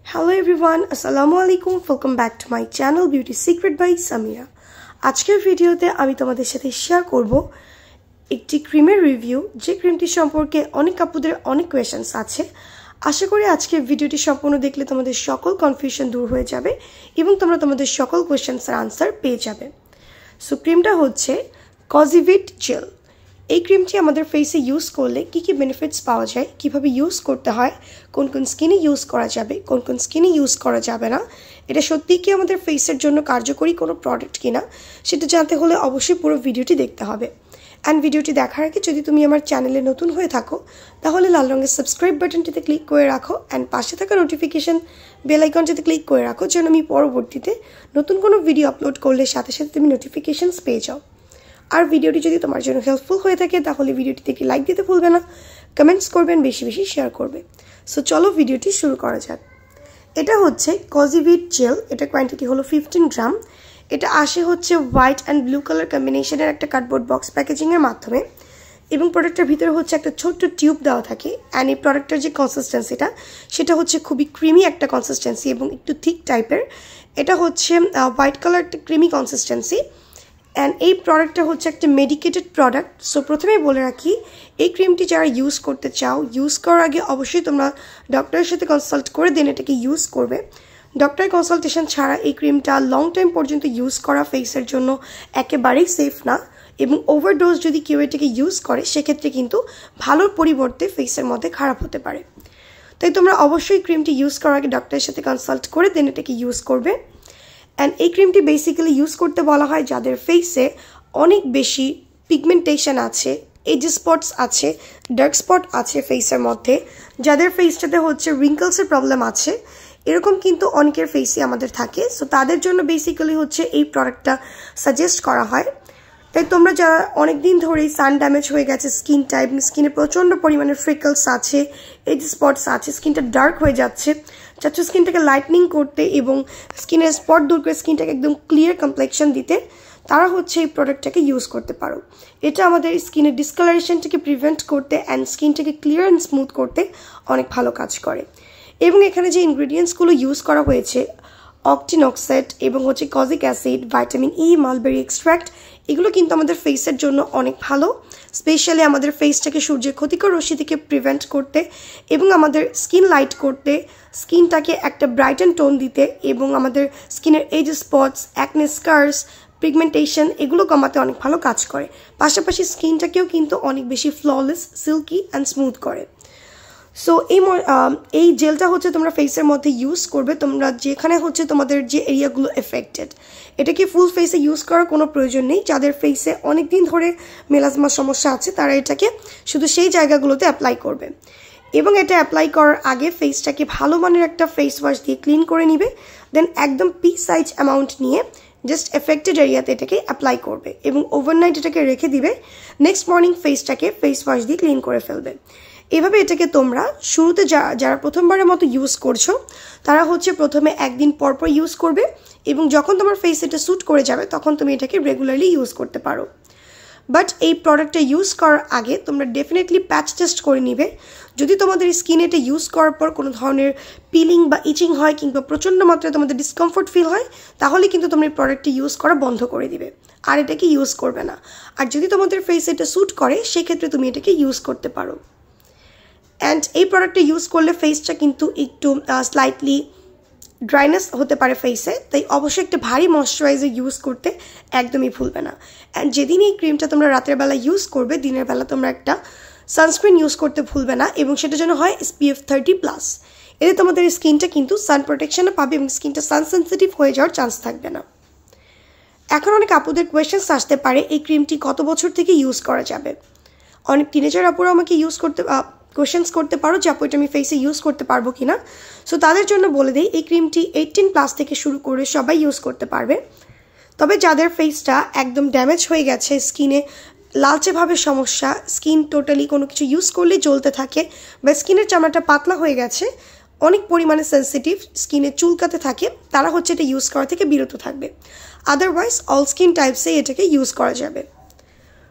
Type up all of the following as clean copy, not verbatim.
Hello everyone, Assalamu alaikum. Welcome back to my channel Beauty Secret by Samira. আজকের ভিডিওতে আমি তোমাদের সাথে শেয়ার করব একটি ক্রিমের রিভিউ যে ক্রিমটি সম্পর্কে অনেক আপুদের অনেক কোয়েশ্চেনস আছে। আশা করি আজকের ভিডিওটি সম্পূর্ণ দেখলে তোমাদের সকল কনফিউশন দূর হয়ে যাবে এবং তোমরা তোমাদের সকল কোয়েশ্চেনসের আনসার পেয়ে যাবে। সো ক্রিমটা হচ্ছে কজিভিট জেল। এই ক্রিমটি আমাদের ফেসে ইউজ করলে কি কি বেনিফিটস পাওয়া যায়, কিভাবে ইউজ করতে হয়, কোন কোন স্কিনে ইউজ করা যাবে, কোন কোন স্কিনে ইউজ করা যাবে না, এটা সত্যিই কি আমাদের ফেসের জন্য কার্যকরী কোনো প্রোডাক্ট কিনা সেটা জানতে হলে অবশ্যই পুরো ভিডিওটি দেখতে হবে। অ্যান্ড ভিডিওটি দেখার আগে যদি তুমি আমার চ্যানেলে নতুন হয়ে থাকো তাহলে লাল রঙের সাবস্ক্রাইব বাটনটিতে ক্লিক করে রাখো অ্যান্ড পাশে থাকা নোটিফিকেশন বেল আইকনটিতে ক্লিক করে রাখো যেন আমি পরবর্তীতে নতুন কোনো ভিডিও আপলোড করলে সাথে সাথে তুমি নোটিফিকেশনস পেয়ে যাও। আর ভিডিওটি যদি তোমার জন্য হেল্পফুল হয়ে থাকে তাহলে ভিডিওটিতে একটি লাইক দিতে ভুলবে না, কমেন্টস করবেন, বেশি বেশি শেয়ার করবে। সো চলো ভিডিওটি শুরু করা যাক। এটা হচ্ছে কজিভিট জেল, এটা কোয়ান্টিটি হলো 15 গ্রাম। এটা আসে হচ্ছে হোয়াইট অ্যান্ড ব্লু কালার কম্বিনেশনের একটা কার্ডবোর্ড বক্স প্যাকেজিংয়ের মাধ্যমে এবং প্রোডাক্টের ভিতরে হচ্ছে একটা ছোট্ট টিউব দেওয়া থাকে। অ্যান্ড এই প্রোডাক্টের যে কনসিস্টেন্সিটা সেটা হচ্ছে খুবই ক্রিমি একটা কনসিস্টেন্সি এবং একটু থিক টাইপের। এটা হচ্ছে হোয়াইট কালার একটা ক্রিমি কনসিস্টেন্সি। অ্যান্ড এই প্রোডাক্টটা হচ্ছে একটা মেডিকেটেড প্রোডাক্ট। সো প্রথমেই বলে রাখি, এই ক্রিমটি যারা ইউজ করতে চাও ইউজ করার আগে অবশ্যই তোমরা ডক্টরের সাথে কনসাল্ট করে দেন এটাকে ইউজ করবে। ডক্টরের কনসালটেশন ছাড়া এই ক্রিমটা লং টাইম পর্যন্ত ইউজ করা ফেসের জন্য একেবারেই সেফ না এবং ওভারডোজ যদি কেউ এটাকে ইউজ করে সেক্ষেত্রে কিন্তু ভালোর পরিবর্তে ফেসের মধ্যে খারাপ হতে পারে। তাই তোমরা অবশ্যই ক্রিমটি ইউজ করার আগে ডক্টরের সাথে কনসাল্ট করে দেন এটাকে ইউজ করবে। অ্যান্ড এই ক্রিমটি বেসিক্যালি ইউজ করতে বলা হয় যাদের ফেসে অনেক বেশি পিগমেন্টেশন আছে, এজ স্পটস আছে, ডার্ক স্পট আছে ফেসের মধ্যে, যাদের ফেসটাতে হচ্ছে রিঙ্কলসের প্রবলেম আছে, এরকম কিন্তু অনেকের ফেসে আমাদের থাকে। সো তাদের জন্য বেসিক্যালি হচ্ছে এই প্রোডাক্টটা সাজেস্ট করা হয়। তাই তোমরা যারা অনেক দিন ধরেই সান ড্যামেজ হয়ে গেছে স্কিন টাইপ, স্কিনে প্রচণ্ড পরিমাণে ফ্রিকলস আছে, এজ স্পটস আছে, স্কিনটা ডার্ক হয়ে যাচ্ছে, চাচ্ছ স্কিনটাকে লাইটনিং করতে এবং স্কিনের স্পট দূর করে স্কিনটাকে একদম ক্লিয়ার কমপ্লেকশন দিতে, তারা হচ্ছে এই প্রোডাক্টটাকে ইউজ করতে পারো। এটা আমাদের স্কিনের ডিসকালারেশনটাকে প্রিভেন্ট করতে অ্যান্ড স্কিনটাকে ক্লিয়ার অ্যান্ড স্মুথ করতে অনেক ভালো কাজ করে। এবং এখানে যে ইনগ্রিডিয়েন্টসগুলো ইউজ করা হয়েছে অক্টিনক্সাইড এবং হচ্ছে কজিক অ্যাসিড, ভাইটামিন ই, মালবেরি এক্সট্র্যাক্ট, এগুলো কিন্তু আমাদের ফেসের জন্য অনেক ভালো। স্পেশালি আমাদের ফেসটাকে সূর্যের ক্ষতিকর রশ্মি থেকে প্রিভেন্ট করতে এবং আমাদের স্কিন লাইট করতে, স্কিনটাকে একটা ব্রাইটেন টোন দিতে এবং আমাদের স্কিনের age spots, acne scars, pigmentation এগুলো কমাতে অনেক ভালো কাজ করে। পাশাপাশি স্কিনটাকেও কিন্তু অনেক বেশি ফ্ললেস, সিল্কি অ্যান্ড স্মুথ করে। সো এই জেলটা হচ্ছে তোমরা ফেসের মধ্যে ইউজ করবে তোমরা যেখানে হচ্ছে তোমাদের যে এরিয়াগুলো এফেক্টেড। এটাকে ফুল ফেসে ইউজ করার কোনো প্রয়োজন নেই। যাদের ফেসে অনেক দিন ধরে মেলাজমার সমস্যা আছে তারা এটাকে শুধু সেই জায়গাগুলোতে অ্যাপ্লাই করবে এবং এটা অ্যাপ্লাই করার আগে ফেসটাকে ভালো মানের একটা ফেস ওয়াশ দিয়ে ক্লিন করে নিবে। দেন একদম পি সাইজ অ্যামাউন্ট নিয়ে জাস্ট এফেক্টেড এরিয়াতে এটাকে অ্যাপ্লাই করবে এবং ওভারনাইট এটাকে রেখে দিবে। নেক্সট মর্নিং ফেসটাকে ফেস ওয়াশ দিয়ে ক্লিন করে ফেলবে। এভাবে এটাকে তোমরা শুরুতে যারা প্রথমবারের মতো ইউজ করছো তারা হচ্ছে প্রথমে একদিন পরপর ইউজ করবে এবং যখন তোমার ফেস এটা স্যুট করে যাবে তখন তুমি এটাকে রেগুলারলি ইউজ করতে পারো। বাট এই প্রোডাক্টটা ইউজ করার আগে তোমরা ডেফিনেটলি প্যাচ টেস্ট করে নিবে। যদি তোমাদের স্কিনে এটা ইউজ করার পর কোনো ধরনের পিলিং বা ইচিং হয় কিংবা প্রচণ্ড মাত্রায় তোমাদের ডিসকমফোর্ট ফিল হয় তাহলে কিন্তু তোমরা এই প্রোডাক্টটি ইউজ করা বন্ধ করে দিবে আর এটাকে ইউজ করবে না। আর যদি তোমাদের ফেসে এটা স্যুট করে সেক্ষেত্রে তুমি এটাকে ইউজ করতে পারো। অ্যান্ড এই প্রোডাক্টটা ইউজ করলে ফেসটা কিন্তু একটু স্লাইটলি ড্রাইনেস হতে পারে ফেসে, তাই অবশ্যই একটা ভারী ময়শ্চারাইজার ইউজ করতে একদমই ভুলবে না। অ্যান্ড যেদিন এই ক্রিমটা তোমরা রাতের বেলা ইউজ করবে দিনের বেলা তোমরা একটা সানস্ক্রিন ইউজ করতে ভুলবে না এবং সেটা যেন হয় SPF 30+। এতে তোমাদের স্কিনটা কিন্তু সান প্রোটেকশনও পাবে এবং স্কিনটা সান সেন্সিটিভ হয়ে যাওয়ার চান্স থাকবে না। এখন অনেক আপুদের কোয়েশ্চেন্স আসতে পারে এই ক্রিমটি কত বছর থেকে ইউজ করা যাবে। অনেক টিনেজার আপুরা আমাকে কোয়েশ্চেন্স করতে পারো যে আপু এটা আমি ফেসে ইউজ করতে পারবো কিনা। সো তাদের জন্য বলে দিই এই ক্রিমটি 18+ থেকে শুরু করে সবাই ইউজ করতে পারবে। তবে যাদের ফেসটা একদম ড্যামেজ হয়ে গেছে, স্কিনে লালচেভাবে সমস্যা, স্কিন টোটালি কোনো কিছু ইউজ করলেই জ্বলতে থাকে বা স্কিনের চামড়াটা পাতলা হয়ে গেছে, অনেক পরিমাণে সেন্সিটিভ, স্কিনে চুলকাতে থাকে, তারা হচ্ছে এটা ইউজ করা থেকে বিরত থাকবে। আদারওয়াইজ অল স্কিন টাইপসে এটাকে ইউজ করা যাবে।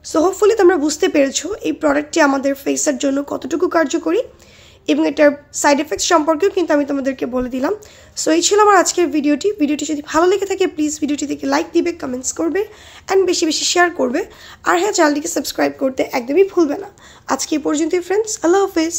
সো হোপফুলি তোমরা বুঝতে পেরেছো এই প্রোডাক্টটি আমাদের ফেসের জন্য কতটুকু কার্যকরী এবং এটার সাইড এফেক্টস সম্পর্কেও কিন্তু আমি তোমাদেরকে বলে দিলাম। সো এই ছিল আমার আজকের ভিডিওটি যদি ভালো লেগে থাকে প্লিজ ভিডিওটি থেকে লাইক দিবে, কমেন্টস করবে অ্যান্ড বেশি বেশি শেয়ার করবে। আর হ্যাঁ, চ্যানেলটিকে সাবস্ক্রাইব করতে একদমই ভুলবে না। আজকে এই পর্যন্তই ফ্রেন্ডস, আল্লাহ হাফেজ।